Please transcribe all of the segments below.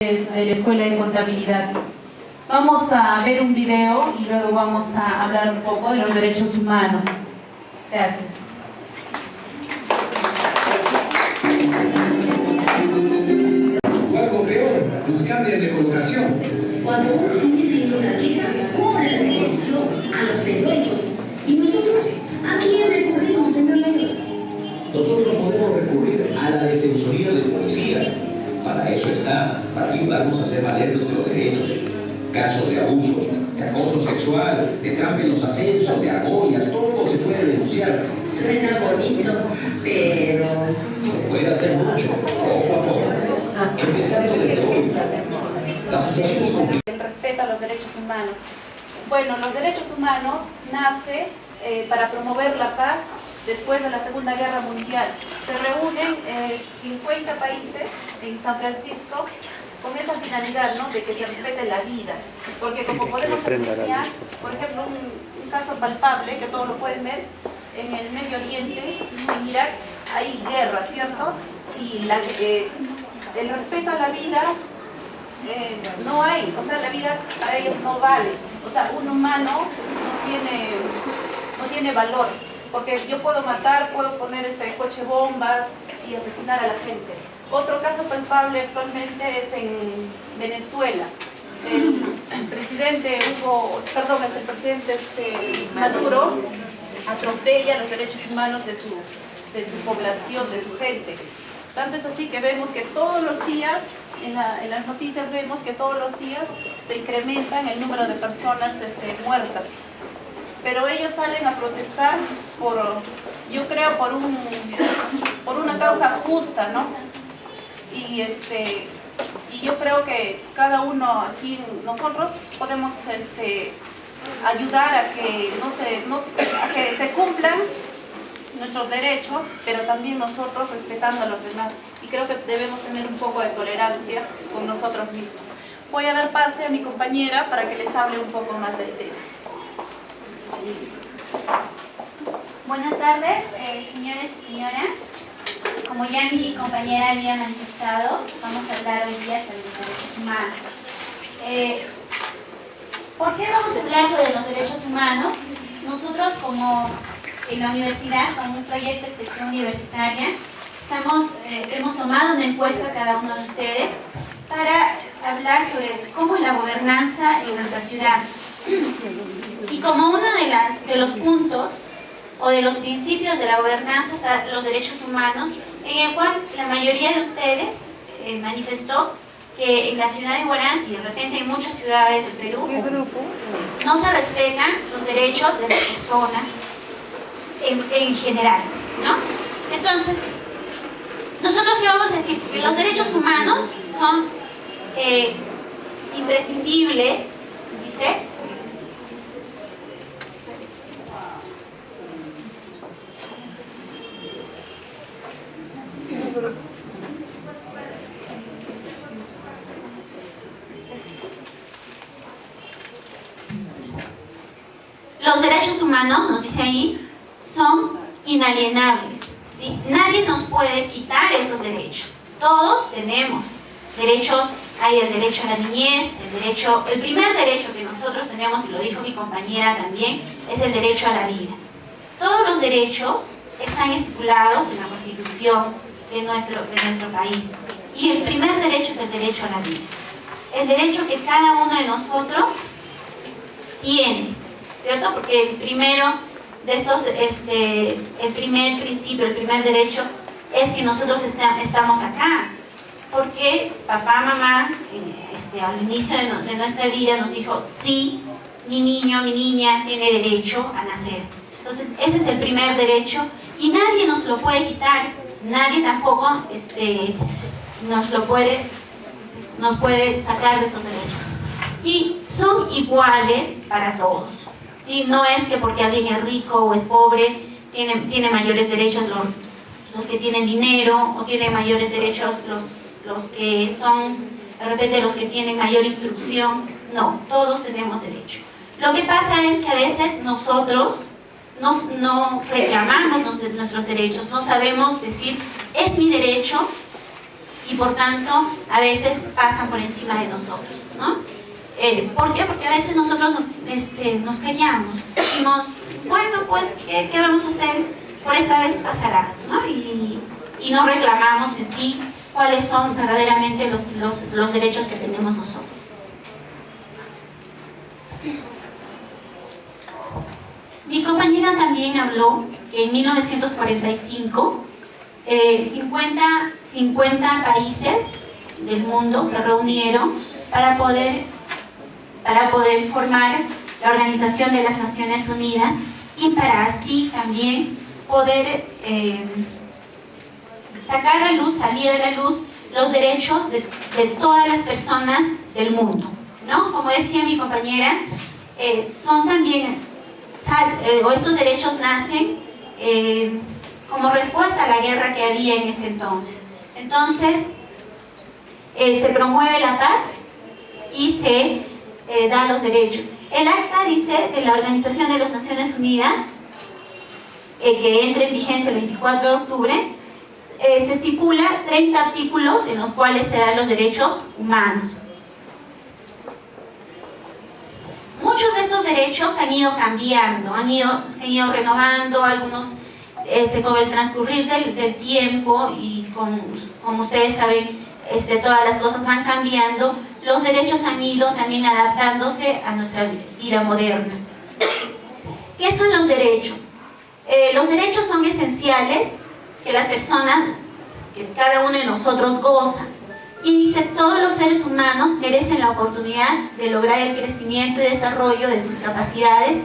de la Escuela de Contabilidad. Vamos a ver un video y luego vamos a hablar un poco de los derechos humanos. Gracias. O algo peor, nos cambian de colocación. Cuando un civil una queja, corre la dirección a los periódicos. ¿Y nosotros a quién recurrimos, señor mayor? Nosotros podemos recurrir a la Defensoría del Policía. Para eso está, para ayudarnos a hacer valer nuestros derechos. Casos de abuso, de acoso sexual, de trampa en los ascensos, de argollas, todo se puede denunciar. Suena bonito, pero... Se puede hacer mucho, poco a poco. Empezando desde hoy. La situación es complicada. El respeto a los derechos humanos. Bueno, los derechos humanos nace para promover la paz después de la Segunda Guerra Mundial. Se reúnen 50 países en San Francisco con esa finalidad, ¿no?, de que se respete la vida. Porque como podemos apreciar, por ejemplo, un caso palpable, que todos lo pueden ver, en el Medio Oriente, en Irak, hay guerra, ¿cierto? Y el respeto a la vida no hay, o sea, la vida para ellos no vale. O sea, un humano no tiene valor, porque yo puedo matar, puedo poner coche bombas y asesinar a la gente. Otro caso palpable actualmente es en Venezuela. El presidente Maduro atropella los derechos humanos de su población, de su gente. Tanto es así que vemos que todos los días, en las noticias vemos que todos los días se incrementan el número de personas muertas. Pero ellos salen a protestar yo creo, por una causa justa, ¿no? Y yo creo que cada uno aquí, nosotros podemos ayudar a que a que se cumplan nuestros derechos, pero también nosotros respetando a los demás. Y creo que debemos tener un poco de tolerancia con nosotros mismos. Voy a dar pase a mi compañera para que les hable un poco más del tema. Buenas tardes, señores y señoras. Como ya mi compañera había manifestado, vamos a hablar hoy día sobre los derechos humanos. ¿Por qué vamos a hablar sobre los derechos humanos? Nosotros, como en la universidad, con un proyecto de extensión universitaria, hemos tomado una encuesta a cada uno de ustedes para hablar sobre cómo es la gobernanza en nuestra ciudad. Y como uno de los puntos o de los principios de la gobernanza están los derechos humanos, en el cual la mayoría de ustedes manifestó que en la ciudad de Huaraz y de repente en muchas ciudades del Perú no se respetan los derechos de las personas en general, ¿no? Entonces, nosotros le vamos a decir que los derechos humanos son imprescindibles, dice. Los derechos humanos, nos dice ahí, son inalienables, ¿sí? Nadie nos puede quitar esos derechos. Todos tenemos derechos. Hay el derecho a la niñez, el primer derecho que nosotros tenemos, y lo dijo mi compañera también, es el derecho a la vida. Todos los derechos están estipulados en la Constitución de nuestro país. Y el primer derecho es el derecho a la vida. El derecho que cada uno de nosotros tiene, ¿cierto? Porque el primero de estos, el primer principio, el primer derecho es que nosotros estamos acá. Porque papá, mamá, al inicio de nuestra vida nos dijo, sí, mi niño, mi niña tiene derecho a nacer. Entonces, ese es el primer derecho y nadie nos lo puede quitar. Nadie tampoco nos puede sacar de esos derechos. Y son iguales para todos, ¿sí? No es que porque alguien es rico o es pobre, tiene mayores derechos los que tienen dinero, o tienen mayores derechos los que son, de repente, los que tienen mayor instrucción. No, todos tenemos derechos. Lo que pasa es que a veces nosotros no reclamamos nuestros derechos, no sabemos decir, es mi derecho y por tanto a veces pasan por encima de nosotros, ¿no? ¿Por qué? Porque a veces nosotros nos callamos, decimos, bueno, pues, ¿qué vamos a hacer? Por esta vez pasará, ¿no? Y no reclamamos en sí cuáles son verdaderamente los derechos que tenemos nosotros. Mi compañera también habló que en 1945 50 países del mundo se reunieron para poder formar la Organización de las Naciones Unidas y para así también poder salir a la luz los derechos de todas las personas del mundo, ¿no? Como decía mi compañera, son también, estos derechos nacen como respuesta a la guerra que había en ese entonces. Entonces, se promueve la paz y se da los derechos. El acta dice de la Organización de las Naciones Unidas, que entra en vigencia el 24 de octubre, se estipula 30 artículos en los cuales se dan los derechos humanos. Muchos de estos derechos han ido cambiando, se han ido renovando, algunos con el transcurrir del tiempo y como ustedes saben, todas las cosas van cambiando, los derechos han ido también adaptándose a nuestra vida moderna. ¿Qué son los derechos? Los derechos son esenciales que la persona, que cada uno de nosotros goza. Y dice, todos los seres humanos merecen la oportunidad de lograr el crecimiento y desarrollo de sus capacidades,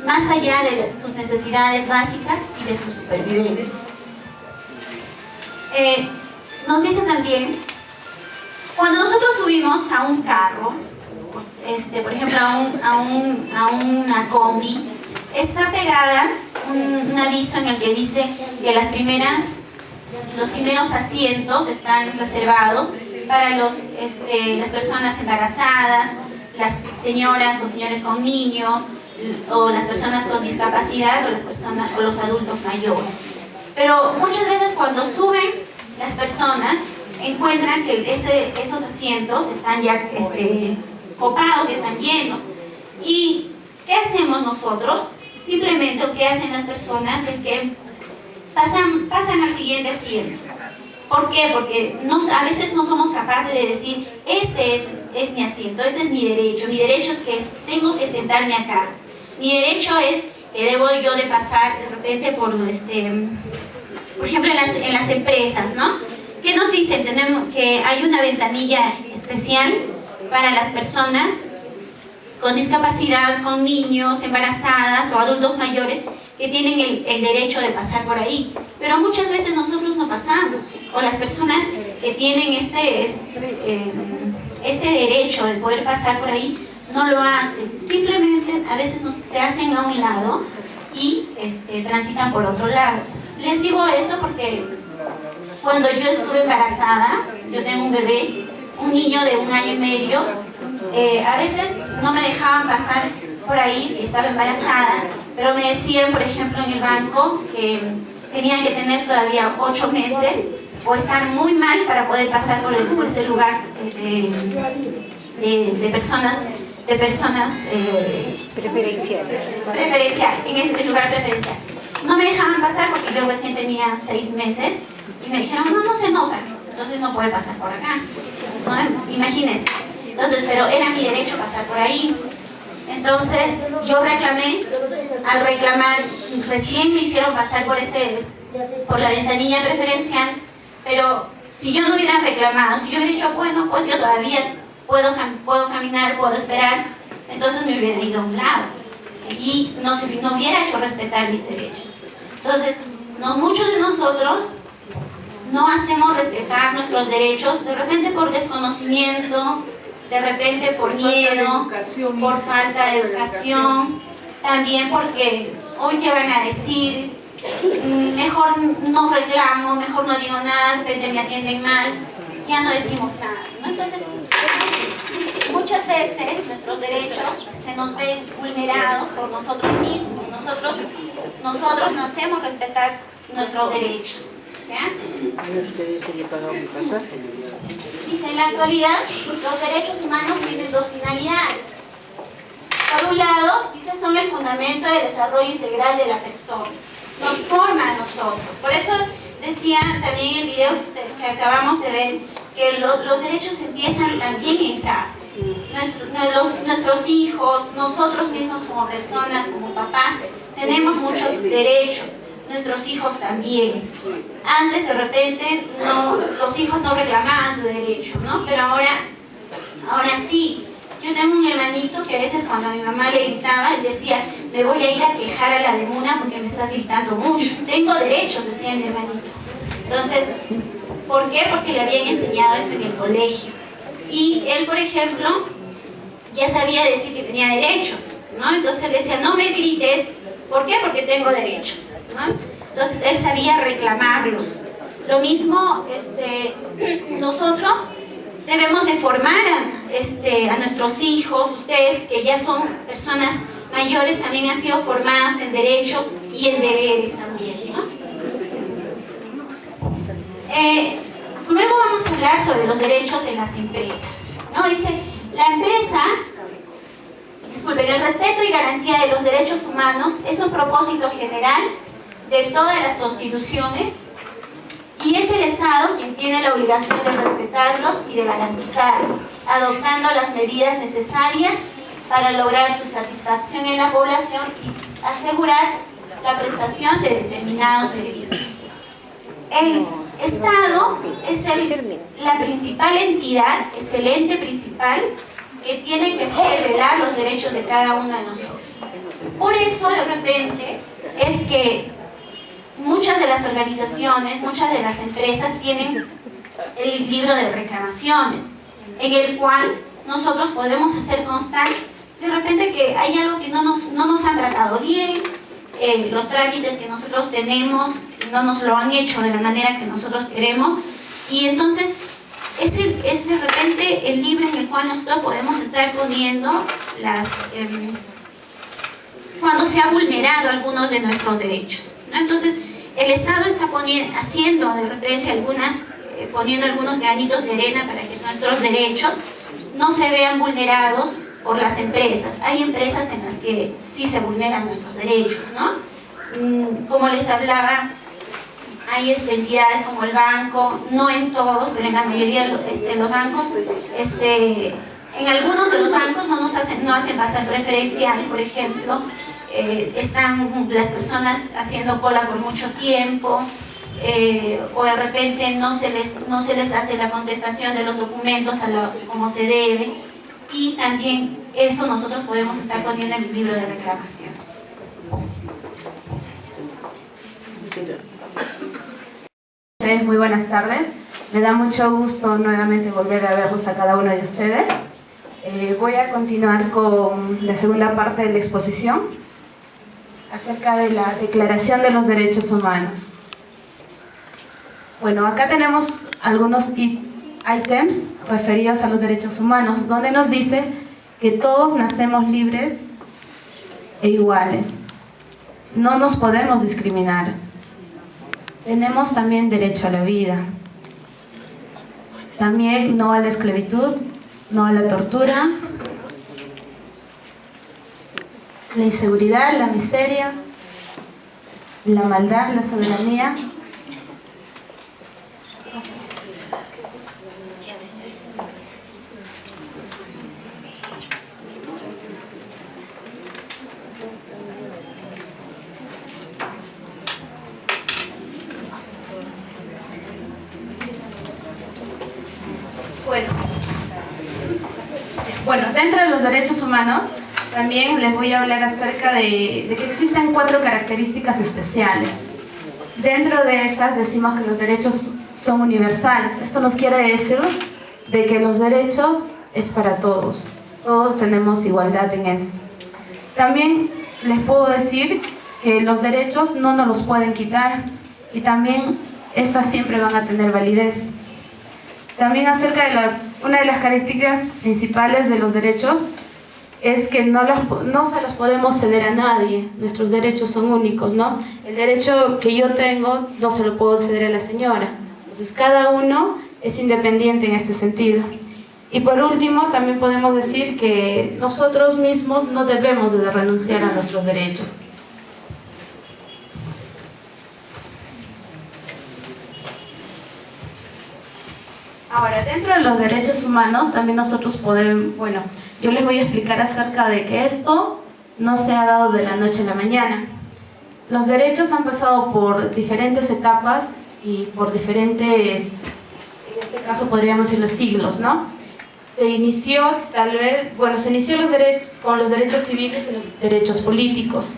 más allá de sus necesidades básicas y de su supervivencia. Nos dice también, cuando nosotros subimos a un carro, por ejemplo a una combi, está pegada un aviso en el que dice que los primeros asientos están reservados para las personas embarazadas, las señoras o señores con niños, o las personas con discapacidad, o los adultos mayores. Pero muchas veces cuando suben las personas, encuentran que esos asientos están ya copados y están llenos. ¿Y qué hacemos nosotros? Simplemente lo que hacen las personas es que pasan al siguiente asiento. ¿Por qué? Porque a veces no somos capaces de decir, este es mi asiento, este es mi derecho es que tengo que sentarme acá. Mi derecho es que debo yo de pasar de repente por ejemplo en las empresas, ¿no? ¿Qué nos dicen? Tenemos que hay una ventanilla especial para las personas con discapacidad, con niños, embarazadas o adultos mayores que tienen el derecho de pasar por ahí. Pero muchas veces nosotros no pasamos, o las personas que tienen este derecho de poder pasar por ahí no lo hacen. Simplemente a veces se hacen a un lado y transitan por otro lado. Les digo eso porque cuando yo estuve embarazada, yo tengo un bebé, un niño de 1 año y medio, a veces no me dejaban pasar por ahí, estaba embarazada, pero me decían, por ejemplo, en el banco que tenían que tener todavía 8 meses o estar muy mal para poder pasar por ese lugar de personas preferenciales, en este lugar preferencial. No me dejaban pasar porque yo recién tenía 6 meses y me dijeron, no se nota, entonces no puede pasar por acá, ¿no? Imagínense. Entonces, pero era mi derecho pasar por ahí. Entonces yo reclamé, al reclamar recién me hicieron pasar por la ventanilla preferencial, pero si yo no hubiera reclamado, si yo hubiera dicho, bueno, pues yo todavía puedo caminar, puedo esperar, entonces me hubiera ido a un lado y no hubiera hecho respetar mis derechos. Entonces, muchos de nosotros no hacemos respetar nuestros derechos, de repente por desconocimiento, de repente por miedo, por falta de educación, también porque hoy qué van a decir, mejor no reclamo, mejor no digo nada, de repente me atienden mal, ya no decimos nada, ¿no? Entonces, muchas veces nuestros derechos se nos ven vulnerados por nosotros mismos, nosotros no hacemos respetar nuestros derechos, ¿ya? Dice, en la actualidad, los derechos humanos tienen dos finalidades. Por un lado, dice, son el fundamento del desarrollo integral de la persona. Nos forma a nosotros. Por eso decía también en el video que acabamos de ver, que los derechos empiezan también en casa. Nuestros hijos, nosotros mismos como personas, como papás, tenemos muchos derechos. Nuestros hijos también. Antes de repente los hijos no reclamaban su derecho, ¿no? Pero ahora sí. Yo tengo un hermanito que a veces cuando a mi mamá le gritaba, él decía, me voy a ir a quejar a la de Muna porque me estás gritando mucho. Tengo derechos, decía mi hermanito. Entonces, ¿por qué? Porque le habían enseñado eso en el colegio. Y él, por ejemplo, ya sabía decir que tenía derechos, ¿no? Entonces él decía, no me grites. ¿Por qué? Porque tengo derechos, ¿no? Entonces él sabía reclamarlos. Lo mismo, nosotros debemos de formar a nuestros hijos. Ustedes que ya son personas mayores también han sido formadas en derechos y en deberes también, ¿no? Luego vamos a hablar sobre los derechos en las empresas, ¿no? Dice, la empresa, disculpen, el respeto y garantía de los derechos humanos es un propósito general de todas las constituciones y es el Estado quien tiene la obligación de respetarlos y de garantizarlos, adoptando las medidas necesarias para lograr su satisfacción en la población y asegurar la prestación de determinados servicios. El Estado es la principal entidad, es el ente principal que tiene que velar los derechos de cada uno de nosotros. Por eso, de repente, es que muchas de las organizaciones, muchas de las empresas tienen el libro de reclamaciones, en el cual nosotros podemos hacer constar de repente que hay algo que no nos han tratado bien, los trámites que nosotros tenemos no nos lo han hecho de la manera que nosotros queremos, y entonces es de repente el libro en el cual nosotros podemos estar poniendo cuando se ha vulnerado algunos de nuestros derechos, ¿no? Entonces el Estado está haciendo de repente poniendo algunos granitos de arena para que nuestros derechos no se vean vulnerados por las empresas. Hay empresas en las que sí se vulneran nuestros derechos, ¿no? Como les hablaba, hay entidades como el banco, no en todos, pero en la mayoría de los bancos, en algunos de los bancos no hacen pasar preferencial, por ejemplo, están las personas haciendo cola por mucho tiempo, o de repente no se les hace la contestación de los documentos como se debe, y también eso nosotros podemos estar poniendo en el libro de reclamaciones. Muy buenas tardes, me da mucho gusto nuevamente volver a verlos a cada uno de ustedes. Voy a continuar con la segunda parte de la exposición acerca de la Declaración de los Derechos Humanos. Bueno, acá tenemos algunos ítems referidos a los derechos humanos, donde nos dice que todos nacemos libres e iguales. No nos podemos discriminar. Tenemos también derecho a la vida. También no a la esclavitud, no a la tortura, la inseguridad, la miseria, la maldad, la soberanía. Bueno, dentro de los derechos humanos también les voy a hablar acerca de que existen 4 características especiales. Dentro de esas decimos que los derechos son universales. Esto nos quiere decir de que los derechos es para todos. Todos tenemos igualdad en esto. También les puedo decir que los derechos no nos los pueden quitar y también estas siempre van a tener validez. También acerca de una de las características principales de los derechos es que no se los podemos ceder a nadie. Nuestros derechos son únicos, ¿no? El derecho que yo tengo no se lo puedo ceder a la señora, Entonces cada uno es independiente en este sentido. Y por último, también podemos decir que nosotros mismos no debemos de renunciar a nuestros derechos. Ahora, dentro de los derechos humanos, también nosotros podemos, bueno, yo les voy a explicar acerca de que esto no se ha dado de la noche a la mañana. Los derechos han pasado por diferentes etapas y por diferentes, en este caso podríamos decir, siglos, ¿no? Se inició con los derechos civiles y los derechos políticos.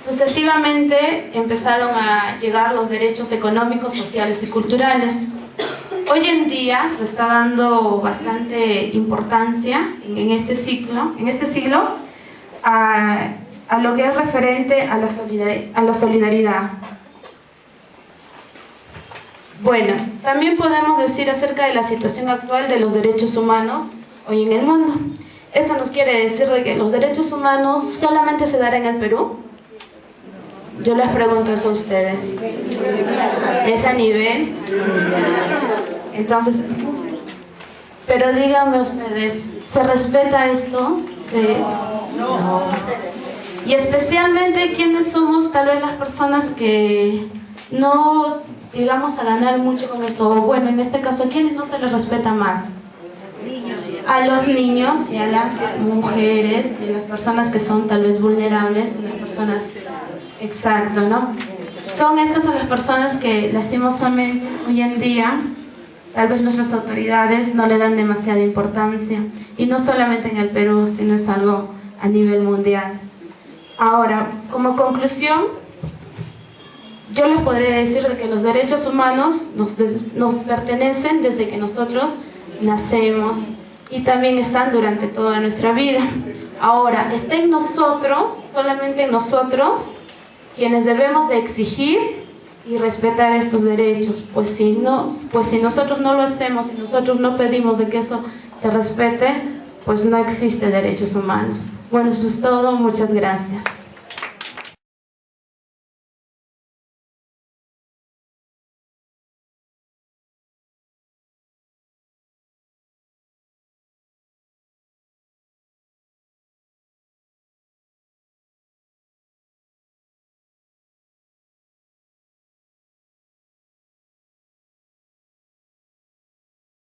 Sucesivamente empezaron a llegar los derechos económicos, sociales y culturales. Hoy en día se está dando bastante importancia en este siglo a lo que es referente a la solidaridad. Bueno, también podemos decir acerca de la situación actual de los derechos humanos hoy en el mundo. Esto nos quiere decir de que los derechos humanos solamente se darán en el Perú. Yo les pregunto eso a ustedes. ¿Es a nivel? Entonces, pero díganme ustedes, ¿se respeta esto? No. Y especialmente, ¿quiénes somos tal vez las personas que no llegamos a ganar mucho con esto? O bueno, en este caso, ¿a quiénes no se les respeta más? A los niños y a las mujeres y a las personas que son tal vez vulnerables, y las personas, exacto, ¿no? Son estas las personas que lastimosamente hoy en día tal vez nuestras autoridades no le dan demasiada importancia, y no solamente en el Perú, sino es algo a nivel mundial. Ahora, como conclusión, yo les podría decir de que los derechos humanos nos pertenecen desde que nosotros nacemos y también están durante toda nuestra vida. Ahora, está en nosotros, solamente en nosotros, quienes debemos de exigir y respetar estos derechos, pues si nosotros no lo hacemos, si nosotros no pedimos de que eso se respete, pues no existe derechos humanos. Bueno, eso es todo, muchas gracias.